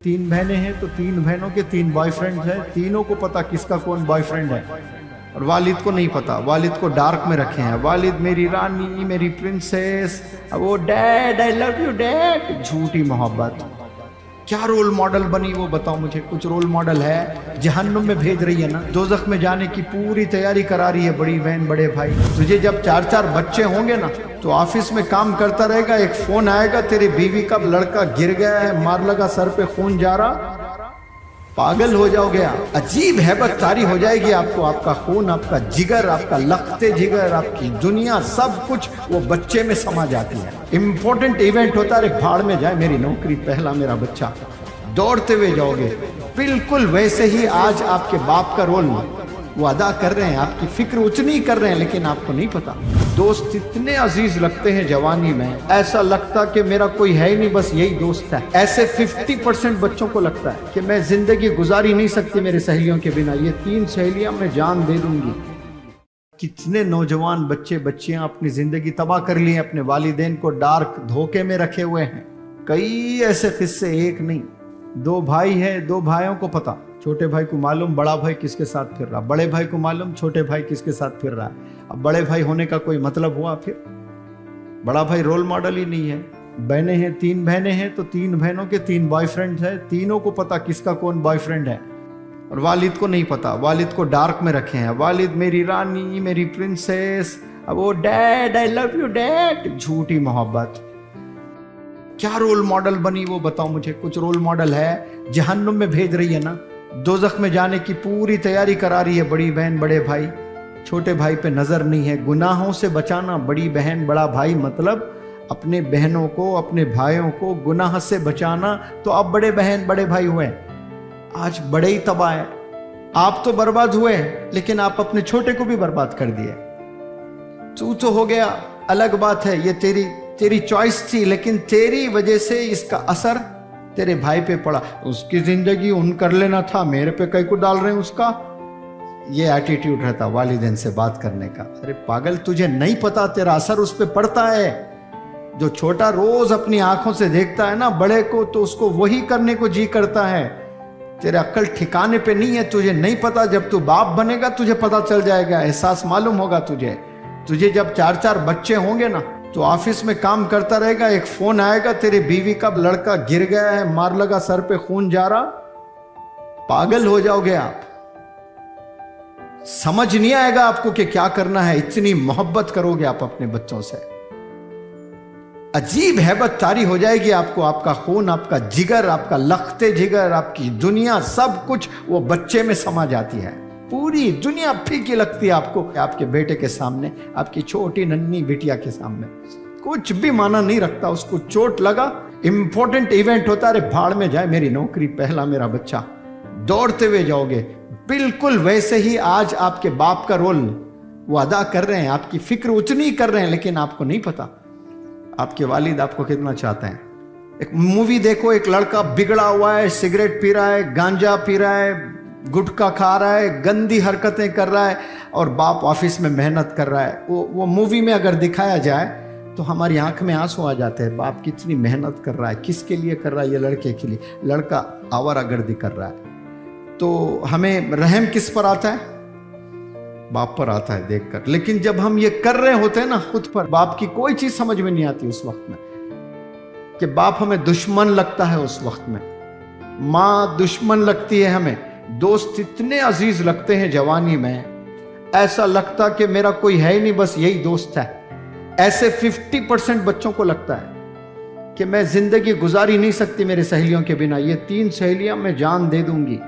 तीन बहनें हैं तो तीन बहनों के तीन बॉयफ्रेंड हैं। तीनों को पता किसका कौन बॉयफ्रेंड है और वालिद को नहीं पता। वालिद को डार्क में रखे हैं। वालिद मेरी रानी, मेरी प्रिंसेस, वो dad I love you dad. झूठी मोहब्बत। क्या रोल मॉडल बनी वो बताओ मुझे। कुछ रोल मॉडल है? जहन्नुम में भेज रही है ना, दोज़ख में जाने की पूरी तैयारी करा रही है बड़ी बहन बड़े भाई। तुझे जब चार चार बच्चे होंगे ना तो ऑफिस में काम करता रहेगा, एक फोन आएगा तेरी बीवी का लड़का गिर गया है, मार लगा, सर पे खून जा रहा, पागल हो जाओगे आप। अजीब हैबत तारी हो जाएगी आपको। आपका खून, आपका जिगर, आपका लखते जिगर, आपकी दुनिया, सब कुछ वो बच्चे में समा जाती है। इंपॉर्टेंट इवेंट होता है, भाड़ में जाए मेरी नौकरी, पहला मेरा बच्चा, दौड़ते हुए जाओगे। बिल्कुल वैसे ही आज आपके बाप का रोल वो अदा कर रहे हैं, आपकी फिक्र उतनी कर रहे हैं, लेकिन आपको नहीं पता। दोस्त इतने अजीज लगते हैं जवानी में, ऐसा लगता कि मेरा कोई है ही नहीं, बस यही दोस्त है। ऐसे 50% बच्चों को लगता है कि मैं जिंदगी गुजारी नहीं सकती मेरे सहेलियों के बिना, ये 3 सहेलियां मैं जान दे दूंगी। कितने नौजवान बच्चे बच्चियां अपनी जिंदगी तबाह कर ली, अपने वालिदैन को डार्क धोखे में रखे हुए हैं। कई ऐसे किस्से, एक नहीं। 2 भाई है, 2 भाइयों को पता, छोटे भाई को मालूम बड़ा भाई किसके साथ फिर रहा, बड़े भाई को मालूम छोटे भाई किसके साथ फिर रहा है। अब बड़े भाई होने का कोई मतलब हुआ? फिर बड़ा भाई रोल मॉडल ही नहीं है। बहनें हैं, 3 बहनें हैं तो 3 बहनों के 3 बॉयफ्रेंड हैं। तीनों को पता किसका कौन बॉयफ्रेंड है और वालिद को नहीं पता। वालिद को डार्क में रखे हैं। वालिद मेरी रानी, मेरी प्रिंसेस, वो dad I love you dad. झूठी मोहब्बत। क्या रोल मॉडल बनी वो बताओ मुझे। कुछ रोल मॉडल है? जहन्नुम में भेज रही है ना, दोज़ख में जाने की पूरी तैयारी करा रही है बड़ी बहन बड़े भाई। छोटे भाई पे नजर नहीं है। गुनाहों से बचाना बड़ी बहन बड़ा भाई, मतलब अपने बहनों को, अपने भाइयों को गुनाह से बचाना। तो अब बड़े बहन बड़े भाई हुए, आज बड़े ही तबाह है। आप तो बर्बाद हुए, लेकिन आप अपने छोटे को भी बर्बाद कर दिए। तू तो हो गया, अलग बात है, ये तेरी चॉइस थी, लेकिन तेरी वजह से इसका असर तेरे भाई पे पड़ा। उसकी जिंदगी उन कर लेना था, मेरे पे कई को डाल रहे हैं उसका। ये एटीट्यूड रहता वालिदैन से बात करने का। अरे पागल, तुझे नहीं पता तेरा असर उस पे पड़ता है। जो छोटा रोज अपनी आंखों से देखता है ना बड़े को, तो उसको वही करने को जी करता है। तेरे अक्ल ठिकाने पे नहीं है, तुझे नहीं पता। जब तू बाप बनेगा तुझे पता चल जाएगा, एहसास मालूम होगा तुझे जब 4-4 बच्चे होंगे ना तो ऑफिस में काम करता रहेगा, एक फोन आएगा तेरी बीवी का लड़का गिर गया है, मार लगा, सर पे खून जा रहा, पागल हो जाओगे आप। समझ नहीं आएगा आपको कि क्या करना है। इतनी मोहब्बत करोगे आप अपने बच्चों से, अजीब हैबत तारी हो जाएगी आपको। आपका खून, आपका जिगर, आपका लखते जिगर, आपकी दुनिया, सब कुछ वो बच्चे में समा जाती है। पूरी दुनिया फीकी लगती है आपको। आपके बेटे के सामने, आपकी छोटी नन्ही बिटिया के सामने कुछ भी माना नहीं रखता। उसको चोट लगा, इंपॉर्टेंट इवेंट होता है, भाड़ में जाए मेरी नौकरी, पहला मेरा बच्चा, दौड़ते हुए जाओगे। बिल्कुल वैसे ही आज आपके बाप का रोल वो अदा कर रहे हैं, आपकी फिक्र उतनी कर रहे हैं, लेकिन आपको नहीं पता आपके वालिद आपको कितना चाहते हैं। एक मूवी देखो, एक लड़का बिगड़ा हुआ है, सिगरेट पी रहा है, गांजा पी रहा है, गुटखा खा रहा है, गंदी हरकतें कर रहा है, और बाप ऑफिस में मेहनत कर रहा है। वो मूवी में अगर दिखाया जाए तो हमारी आंख में आंसू आ जाते हैं। बाप कितनी मेहनत कर रहा है, किसके लिए कर रहा है? ये लड़के के लिए। लड़का आवारागर्दी कर रहा है। तो हमें रहम किस पर आता है? बाप पर आता है देखकर। लेकिन जब हम ये कर रहे होते हैं ना खुद पर, बाप की कोई चीज समझ में नहीं आती उस वक्त में, कि बाप हमें दुश्मन लगता है उस वक्त में, माँ दुश्मन लगती है हमें, दोस्त इतने अजीज लगते हैं जवानी में, ऐसा लगता कि मेरा कोई है ही नहीं, बस यही दोस्त है। ऐसे 50% बच्चों को लगता है कि मैं जिंदगी गुजारी नहीं सकती मेरे सहेलियों के बिना, ये 3 सहेलियां मैं जान दे दूंगी।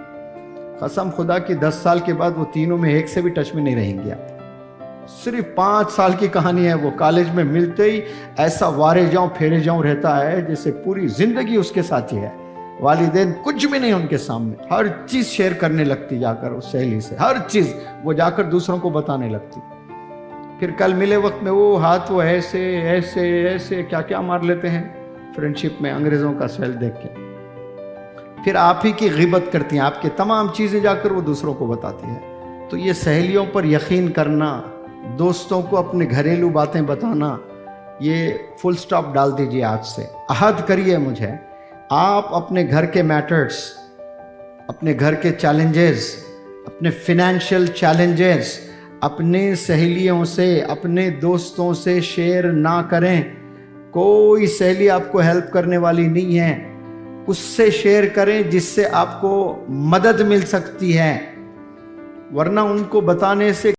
कसम खुदा की 10 साल के बाद वो तीनों में एक से भी टच में नहीं रहेंगे आप। सिर्फ 5 साल की कहानी है वो। कॉलेज में मिलते ही ऐसा वारे जाऊं फेरे जाऊं रहता है जैसे पूरी जिंदगी उसके साथ ही है। वालिदैन कुछ भी नहीं उनके सामने, हर चीज शेयर करने लगती जाकर उस सहेली से, हर चीज वो जाकर दूसरों को बताने लगती। फिर कल मिले वक्त में वो हाथ वो ऐसे ऐसे ऐसे क्या क्या मार लेते हैं फ्रेंडशिप में, अंग्रेजों का सेल देख के। फिर आप ही की गिबत करती हैं, आपके तमाम चीजें जाकर वो दूसरों को बताती है। तो ये सहेलियों पर यकीन करना, दोस्तों को अपने घरेलू बातें बताना, ये फुल स्टॉप डाल दीजिए आज से। अहद करिए मुझे आप अपने घर के मैटर्स, अपने घर के चैलेंजेस, अपने फिनेंशियल चैलेंजेस अपने सहेलियों से, अपने दोस्तों से शेयर ना करें। कोई सहेली आपको हेल्प करने वाली नहीं है, उससे शेयर करें जिससे आपको मदद मिल सकती है, वरना उनको बताने से